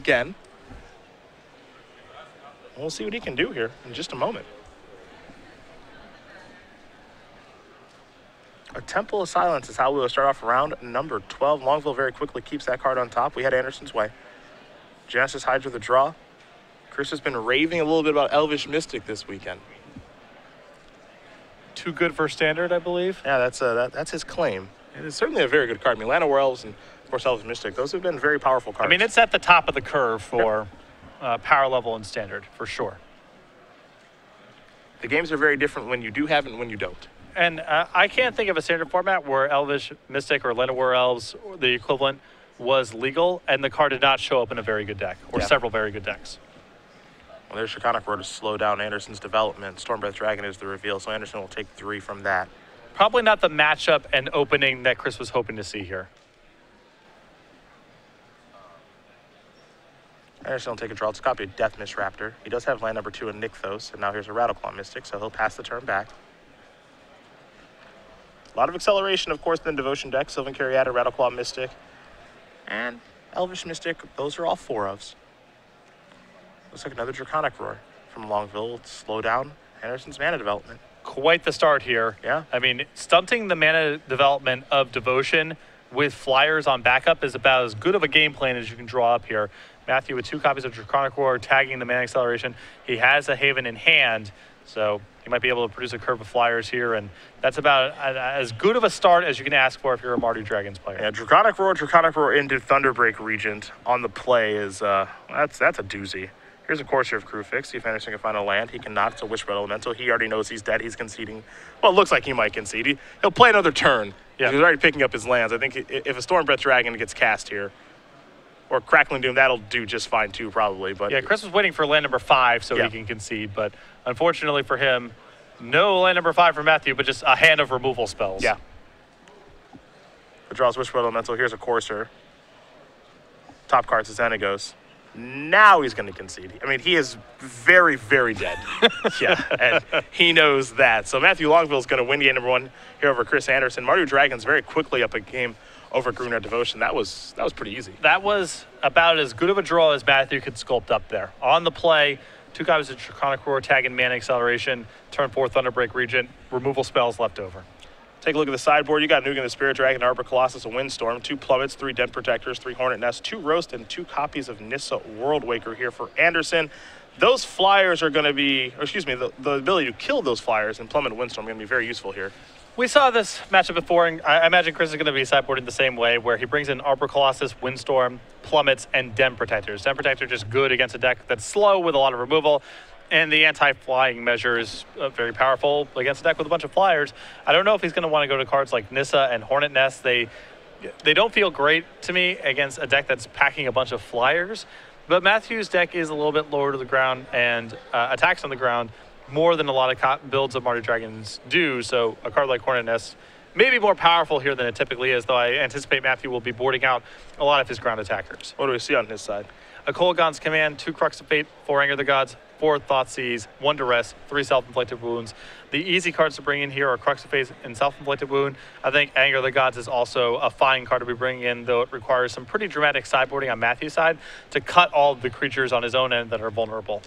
again. We'll see what he can do here in just a moment. A Temple of Silence is how we will start off round number 12. Longville very quickly keeps that card on top. We had Andersen's way. Genesis hides with a draw. Chris has been raving a little bit about Elvish Mystic this weekend. Too good for standard, I believe. Yeah, that's his claim. It is certainly a very good card. I mean, Land of Werewolves and, of course, Elvish Mystic, those have been very powerful cards. I mean, it's at the top of the curve for power level and standard, for sure. The games are very different when you do have it and when you don't. And I can't think of a standard format where Elvish Mystic or Land of Werewolves, the equivalent, was legal, and the card did not show up in a very good deck, or several very good decks. Well, there's Draconic Roar to slow down Andersen's development. Stormbreath Dragon is the reveal, so Andersen will take 3 from that. Probably not the matchup and opening that Chris was hoping to see here. Andersen will take a draw. It's a copy of Death Mist Raptor. He does have land number 2 in Nykthos, and now here's a Rattleclaw Mystic, so he'll pass the turn back. A lot of acceleration, of course, in the Devotion deck. Sylvan Caryata, Rattleclaw Mystic, and Elvish Mystic. Those are all 4-ofs. Looks like another Draconic Roar from Longville. Let's slow down Andersen's mana development. Quite the start here. Yeah. I mean, stunting the mana development of Devotion with flyers on backup is about as good of a game plan as you can draw up here. Matthew with 2 copies of Draconic Roar tagging the mana acceleration. He has a Haven in hand, so he might be able to produce a curve of flyers here, and that's about as good of a start as you can ask for if you're a Mardu Dragons player. Yeah, Draconic Roar into Thunderbreak Regent on the play is, that's a doozy. Here's a Courser of Crewfix. See if Andersen can find a land. He cannot. It's a Whisper Elemental. He already knows he's dead. He's conceding. Well, it looks like he might concede. He'll play another turn. Yeah. He's already picking up his lands. I think if a Stormbreath Dragon gets cast here, or Crackling Doom, that'll do just fine too, probably. But yeah, Chris was waiting for land number 5 so he can concede, but unfortunately for him, no land number 5 for Matthew, but just a hand of removal spells. Yeah. It draws Whisper Elemental. Here's a Courser. Top card's a Xenagos. Now he's going to concede. I mean, he is very, very dead. And he knows that. So Matthew Longville is going to win game number 1 here over Chris Andersen. Mardu Dragons very quickly up a game over Gruner Devotion. That was pretty easy. That was about as good of a draw as Matthew could sculpt up there. On the play, 2 copies of Draconic Roar, tagging mana acceleration, turn 4 Thunderbreak Regent, removal spells left over. Take a look at the sideboard. You got Nugan the Spirit Dragon, Arbor Colossus, a Windstorm, 2 Plummets, 3 Den Protectors, 3 Hornet Nests, 2 Roast, and 2 copies of Nissa Worldwaker here for Andersen. Those flyers are going to be, the ability to kill those flyers in Plummet and Windstorm are going to be very useful here. We saw this matchup before, and I imagine Chris is going to be sideboarding the same way, where he brings in Arbor Colossus, Windstorm, Plummets, and Den Protectors. Den Protector just good against a deck that's slow with a lot of removal, and the anti-flying measure is very powerful against a deck with a bunch of flyers. I don't know if he's going to want to go to cards like Nissa and Hornet Nest. They don't feel great to me against a deck that's packing a bunch of flyers, but Matthew's deck is a little bit lower to the ground and attacks on the ground more than a lot of builds of Mardu Dragons do, so a card like Hornet Nest may be more powerful here than it typically is, though I anticipate Matthew will be boarding out a lot of his ground attackers. What do we see on his side? A Kolaghan's Command, 2 Crux of Fate, 4 Anger of the Gods, 4 Thoughtseize, 1 Duress, 3 Self-Inflicted Wounds. The easy cards to bring in here are Crux of Fate and Self-Inflicted Wound. I think Anger of the Gods is also a fine card to be bringing in, though it requires some pretty dramatic sideboarding on Matthew's side to cut all the creatures on his own end that are vulnerable.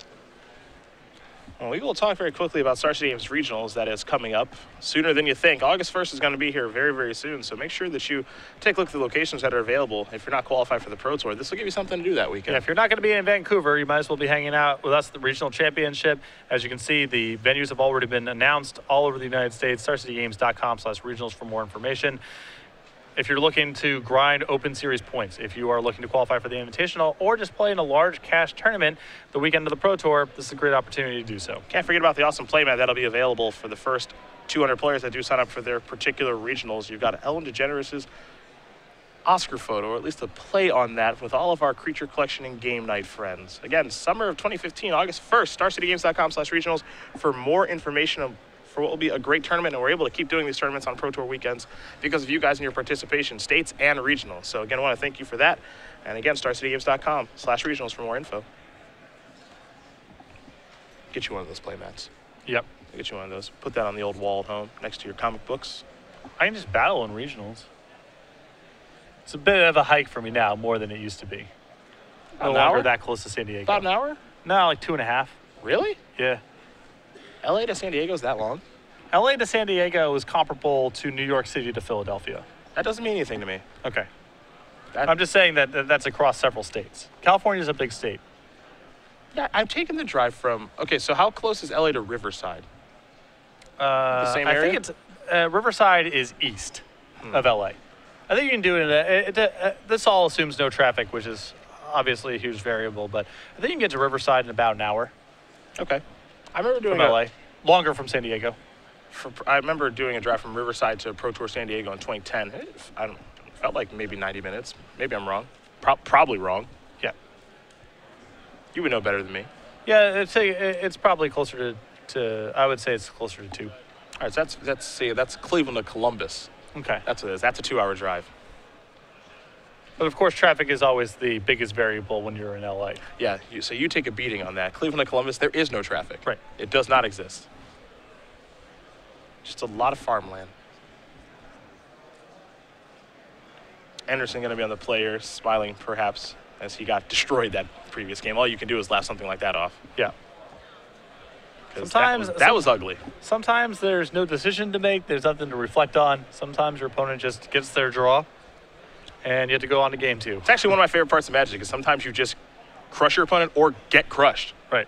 Well, we will talk very quickly about Star City Games Regionals that is coming up sooner than you think. August 1st is going to be here very, very soon, so make sure that you take a look at the locations that are available. If you're not qualified for the Pro Tour, this will give you something to do that weekend. Yeah, if you're not going to be in Vancouver, you might as well be hanging out with us at the Regional Championship. As you can see, the venues have already been announced all over the United States. StarCityGames.com/regionals for more information. If you're looking to grind Open Series points, if you are looking to qualify for the Invitational, or just play in a large cash tournament the weekend of the Pro Tour, this is a great opportunity to do so. Can't forget about the awesome playmat that'll be available for the first 200 players that do sign up for their particular regionals. You've got Ellen DeGeneres' Oscar photo, or at least a play on that, with all of our creature collection and game night friends. Again, summer of 2015, August 1st, StarCityGames.com/regionals for more information for what will be a great tournament, and we're able to keep doing these tournaments on Pro Tour weekends because of you guys and your participation, states and regionals. So again, I want to thank you for that. And again, StarCityGames.com/regionals for more info. Get you one of those playmats. Yep. Get you one of those. Put that on the old wall at home next to your comic books. I can just battle in regionals. It's a bit of a hike for me now, more than it used to be. No longer that close to San Diego. About an hour? No, like 2.5. Really? Yeah. LA to San Diego is that long? LA to San Diego is comparable to New York City to Philadelphia. That doesn't mean anything to me. Okay. I'm just saying that that's across several states. California is a big state. Yeah, I'm taking the drive from. Okay, so how close is LA to Riverside? The same area? I think it's Riverside is east of LA. I think you can do it. This all assumes no traffic, which is obviously a huge variable, but I think you can get to Riverside in about an hour. Okay. I remember doing from LA. Longer from San Diego. I remember doing a drive from Riverside to Pro Tour San Diego in 2010. It felt like maybe 90 minutes. Maybe I'm wrong. Probably wrong. Yeah. You would know better than me. Yeah, it's probably closer to I would say it's closer to 2. All right, so that's Cleveland to Columbus. Okay. That's what it is. That's a 2-hour drive. But of course, traffic is always the biggest variable when you're in LA. Yeah, so you take a beating on that. Cleveland to Columbus, there is no traffic. Right. It does not exist. Just a lot of farmland. Andersen going to be on the player, smiling perhaps as he got destroyed that previous game. All you can do is laugh something like that off. Yeah. Sometimes that was ugly. Sometimes there's no decision to make. There's nothing to reflect on. Sometimes your opponent just gets their draw, and you have to go on to game 2. It's actually one of my favorite parts of Magic is sometimes you just crush your opponent or get crushed. Right.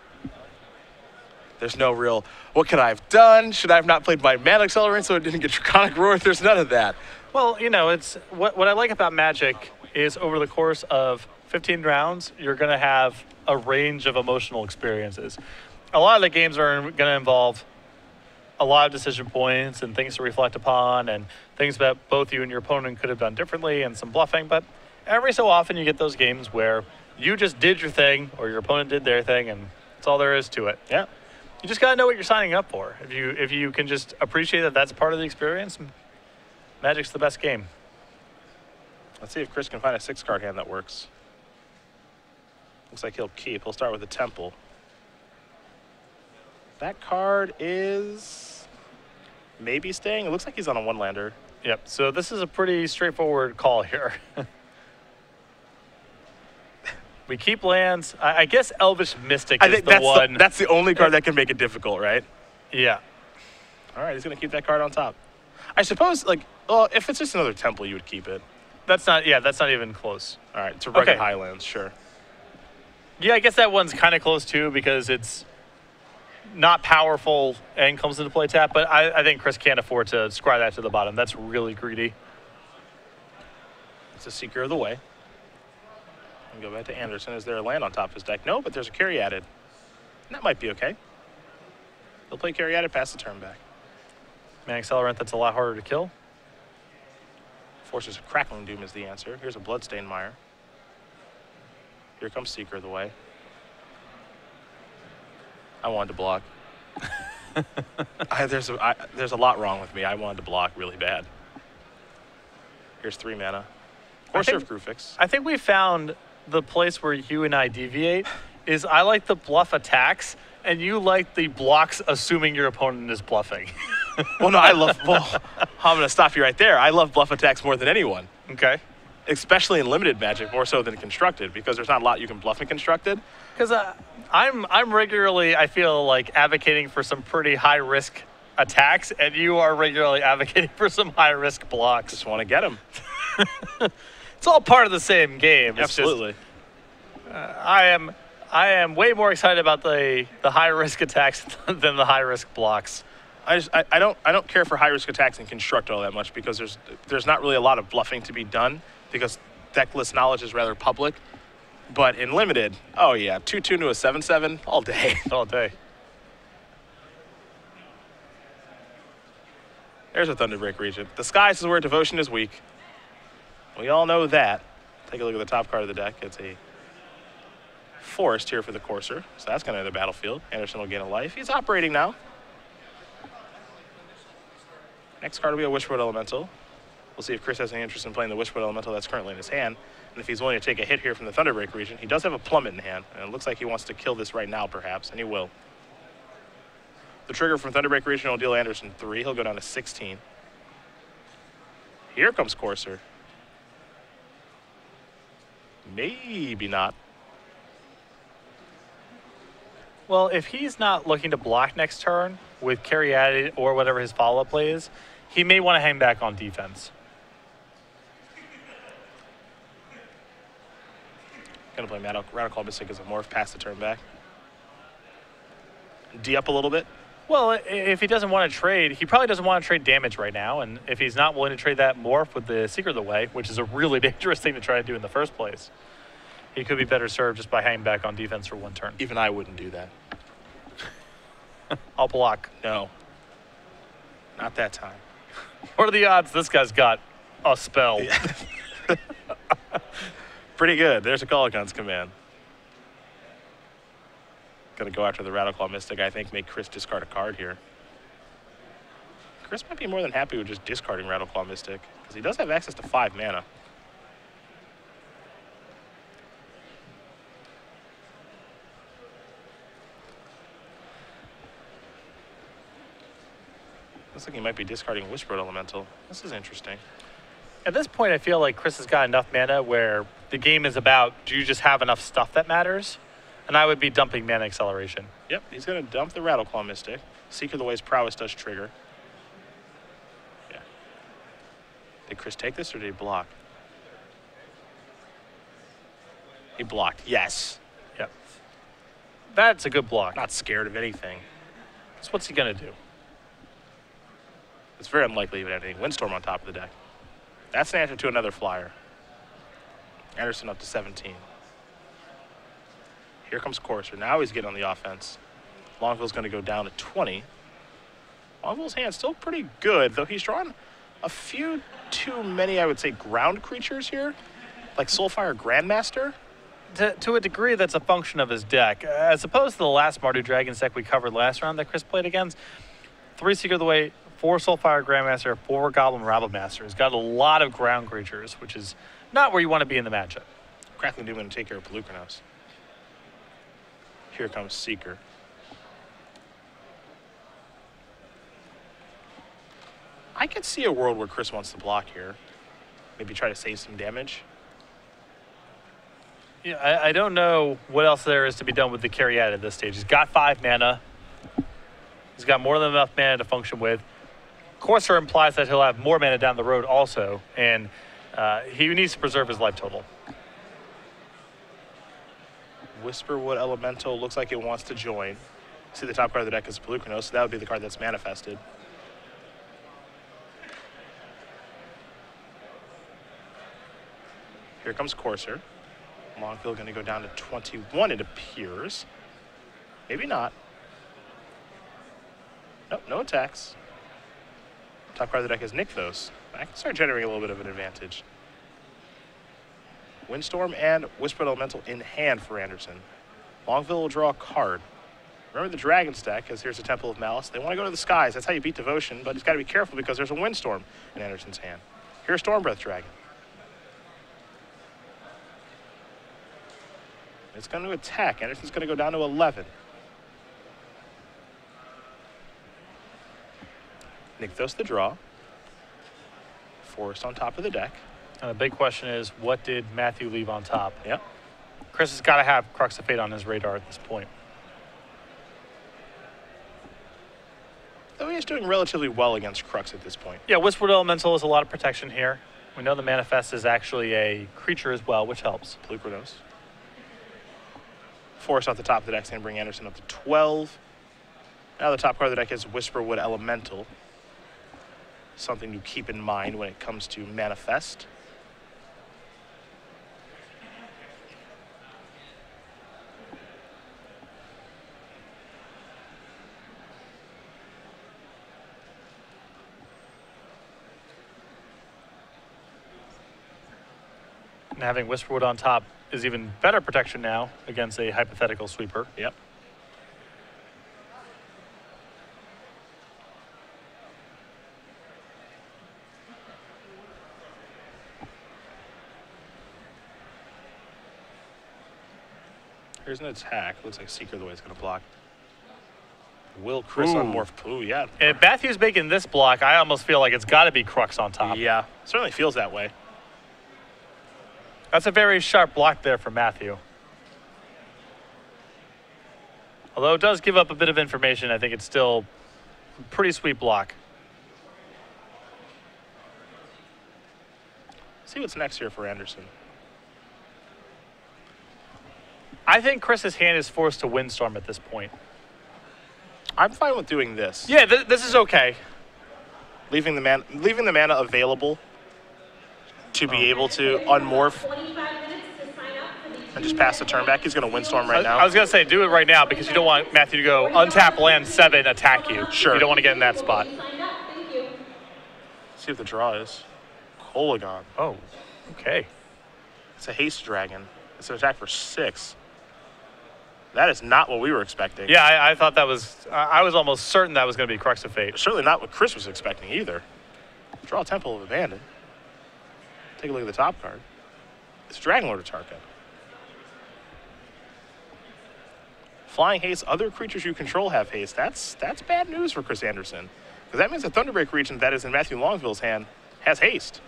There's no real, what could I have done? Should I have not played my mana accelerant so it didn't get Draconic Roar? There's none of that. Well, it's what I like about Magic is over the course of 15 rounds, you're going to have a range of emotional experiences. A lot of the games are going to involve a lot of decision points and things to reflect upon and things that both you and your opponent could have done differently and some bluffing. But every so often you get those games where you just did your thing or your opponent did their thing and that's all there is to it. Yeah. You just got to know what you're signing up for. If you can just appreciate that that's part of the experience, Magic's the best game. Let's see if Chris can find a 6-card hand that works. Looks like he'll keep. He'll start with the Temple. That card is maybe staying. It looks like he's on a 1-lander. Yep, so this is a pretty straightforward call here. We keep lands. I guess Elvish Mystic is the one. That's the only card that can make it difficult, right? Yeah. All right, he's going to keep that card on top. I suppose, if it's just another Temple, you would keep it. That's not even close. All right, to Rugged Highlands, sure. Yeah, I guess that one's kind of close, too, because it's not powerful and comes into play tap, but I think Chris can't afford to scry that to the bottom. That's really greedy. It's a Seeker of the Way. And go back to Andersen. Is there a land on top of his deck? No, but there's a carry added. And that might be okay. He'll play carry added, pass the turn back. Man Accelerant, that's a lot harder to kill. Forces of Crackling Doom is the answer. Here's a Bloodstained Mire. Here comes Seeker of the Way. I wanted to block. There's a lot wrong with me. I wanted to block really bad. Here's 3 mana. Courser of Grufix. I think we found the place where you and I deviate is I like the bluff attacks, and you like the blocks assuming your opponent is bluffing. Well, no, I'm going to stop you right there. I love bluff attacks more than anyone. Okay. Especially in limited Magic, more so than constructed, because there's not a lot you can bluff in constructed. Because I'm regularly, I feel like, advocating for some pretty high-risk attacks, and you are regularly advocating for some high-risk blocks. Just want to get them. It's all part of the same game. It's absolutely. Just, I am way more excited about the high-risk attacks than the high-risk blocks. I don't care for high-risk attacks in construct all that much because there's not really a lot of bluffing to be done because deck list knowledge is rather public. But in limited, oh yeah, 2/2 to a 7/7 all day. All day. There's a Thunderbreak Regent. The skies is where devotion is weak. We all know that. Take a look at the top card of the deck. It's a forest here for the Courser. So that's going to enter the battlefield. Andersen will gain a life. He's operating now. Next card will be a Wishwood Elemental. We'll see if Chris has any interest in playing the Wishwood Elemental that's currently in his hand. And if he's willing to take a hit here from the Thunderbreak region, he does have a Plummet in hand. And it looks like he wants to kill this right now, perhaps, and he will. The trigger from Thunderbreak region will deal Andersen 3. He'll go down to 16. Here comes Courser. Maybe not. Well, if he's not looking to block next turn with carry added or whatever his follow-up play is, he may want to hang back on defense. Gonna play Radical Mystic as a morph past the turn back. D up a little bit. Well, if he doesn't want to trade, he probably doesn't want to trade damage right now. And if he's not willing to trade that morph with the Secret of the Way, which is a really dangerous thing to try to do in the first place, he could be better served just by hanging back on defense for one turn. Even I wouldn't do that. I'll block. No. Not that time. What are the odds this guy's got a spell? Yeah. Pretty good. There's a Call-a-Guns command. Gonna go after the Radical Mystic. I think make Chris discard a card here. Chris might be more than happy with just discarding Radical Mystic because he does have access to 5 mana. Looks like he might be discarding Whispered Elemental. This is interesting. At this point, I feel like Chris has got enough mana where the game is about, do you just have enough stuff that matters? And I would be dumping Mana Acceleration. Yep, he's going to dump the Rattle Mystic. Seeker of the Way's prowess does trigger. Yeah. Did Chris take this or did he block? He blocked, yes. Yep. That's a good block. Not scared of anything. So what's he going to do? It's very unlikely even anything. Windstorm on top of the deck. That's an answer to another flyer. Andersen up to 17. Here comes Courser. Now he's getting on the offense. Longville's going to go down to 20. Longville's hand's still pretty good, though he's drawn a few too many, I would say, ground creatures here, like Soulfire Grandmaster. To a degree, that's a function of his deck. As opposed to the last Mardu Dragons deck we covered last round that Chris played against, 3 Secret of the Way, 4 Soulfire Grandmaster, 4 Goblin Rabblemaster. He's got a lot of ground creatures, which is not where you want to be in the matchup. Crackling Doom going to take care of Pelucranos. Here comes Seeker. I could see a world where Chris wants to block here. Maybe try to save some damage. Yeah, I don't know what else there is to be done with the Caryatid at this stage. He's got 5 mana. He's got more than enough mana to function with. Courser implies that he'll have more mana down the road also, and he needs to preserve his life total. Whisperwood Elemental looks like it wants to join. See, the top card of the deck is Pelucranos, so that would be the card that's manifested. Here comes Courser. Longville going to go down to 21, it appears. Maybe not. Nope, no attacks. Top card of the deck is Nykthos. I can start generating a little bit of an advantage. Windstorm and Whispered Elemental in hand for Andersen. Longville will draw a card. Remember the Dragon stack, because here's the Temple of Malice. They want to go to the skies. That's how you beat Devotion, but he's got to be careful because there's a Windstorm in Andersen's hand. Here's Stormbreath Dragon. It's going to attack. Andersen's going to go down to 11. Nykthos the draw. Forest on top of the deck. And the big question is, what did Matthew leave on top? Yep. Chris has got to have Crux of Fate on his radar at this point. Though he is doing relatively well against Crux at this point. Yeah, Whispered Elemental is a lot of protection here. We know the Manifest is actually a creature as well, which helps. Pelucranos. Forest off the top of the deck is going to bring Andersen up to 12. Now the top card of the deck is Whisperwood Elemental. Something to keep in mind when it comes to Manifest. And having Whisperwood on top is even better protection now against a hypothetical sweeper. Yep. Here's an attack. Looks like Seeker the way it's going to block. Will Chris on Morph? Ooh, yeah. If Matthew's making this block, I almost feel like it's got to be Crux on top. Yeah, certainly feels that way. That's a very sharp block there for Matthew. Although it does give up a bit of information, I think it's still a pretty sweet block. See what's next here for Andersen. I think Chris's hand is forced to Windstorm at this point. I'm fine with doing this. Yeah, this is okay. Leaving the mana available to be able to unmorph and just pass the turn back. He's going to Windstorm right now. I was going to say, do it right now because you don't want Matthew to go untap land 7, attack you. Sure. You don't want to get in that spot. See what the draw is. Kolagon. Oh, okay. It's a haste dragon. It's an attack for 6. That is not what we were expecting. Yeah, I thought that was, I was almost certain that was going to be Crux of Fate. Certainly not what Chris was expecting either. Draw Temple of Abandon. Take a look at the top card. It's Dragon Lord Atarka. Flying haste, other creatures you control have haste. That's bad news for Chris Andersen. Because that means the Thunderbreak region that is in Matthew Longville's hand has haste.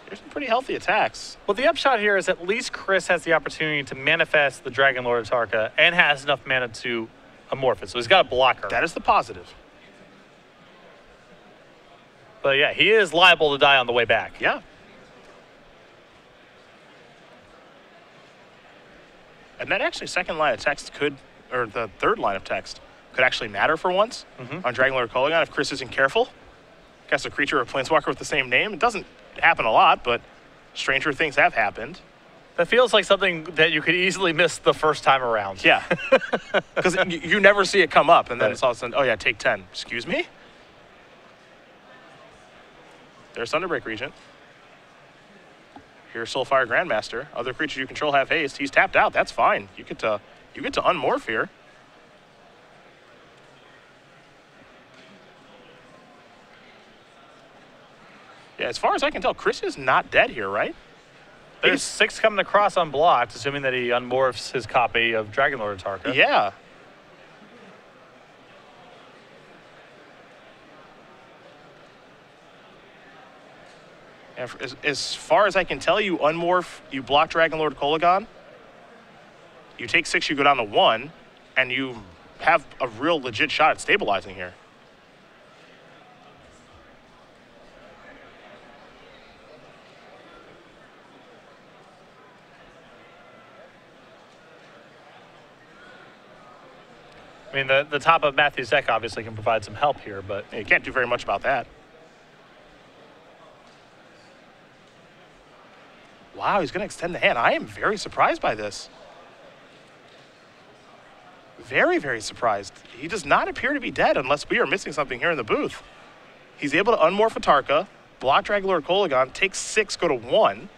There's some pretty healthy attacks. Well, the upshot here is at least Chris has the opportunity to manifest the Dragon Lord Atarka and has enough mana to amorph it. So he's got a blocker. That is the positive. But yeah, he is liable to die on the way back. Yeah. And that actually second line of text could, or the third line of text, could actually matter for once on Dragon Lord Kolagon if Chris isn't careful. Cast a creature or a planeswalker with the same name. It doesn't happen a lot, but stranger things have happened. That feels like something that you could easily miss the first time around. Yeah. Because you never see it come up, and then Right. it's all of a sudden, oh yeah, take 10. Excuse me? There's Thunderbreak Regent. Here's Soulfire Grandmaster. Other creatures you control have haste. He's tapped out. That's fine. You get to unmorph here. Yeah, as far as I can tell, Chris is not dead here, right? There's 6 coming across unblocked, assuming that he unmorphs his copy of Dragon Lord Atarka. Yeah. And as far as I can tell, you unmorph, you block Dragon Lord Kolagon, you take 6, you go down to 1, and you have a real legit shot at stabilizing here. I mean, the top of Matthew's deck obviously can provide some help here, but You can't do very much about that. Wow, he's going to extend the hand. I am very surprised by this. Very, very surprised. He does not appear to be dead unless we are missing something here in the booth. He's able to unmorph Atarka, block Dragon Lord Kolagon, take 6, go to 1,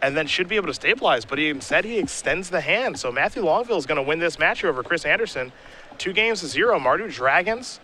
and then should be able to stabilize, but instead he extends the hand. So Matthew Longville is going to win this match over Chris Andersen. 2-0. Mardu Dragons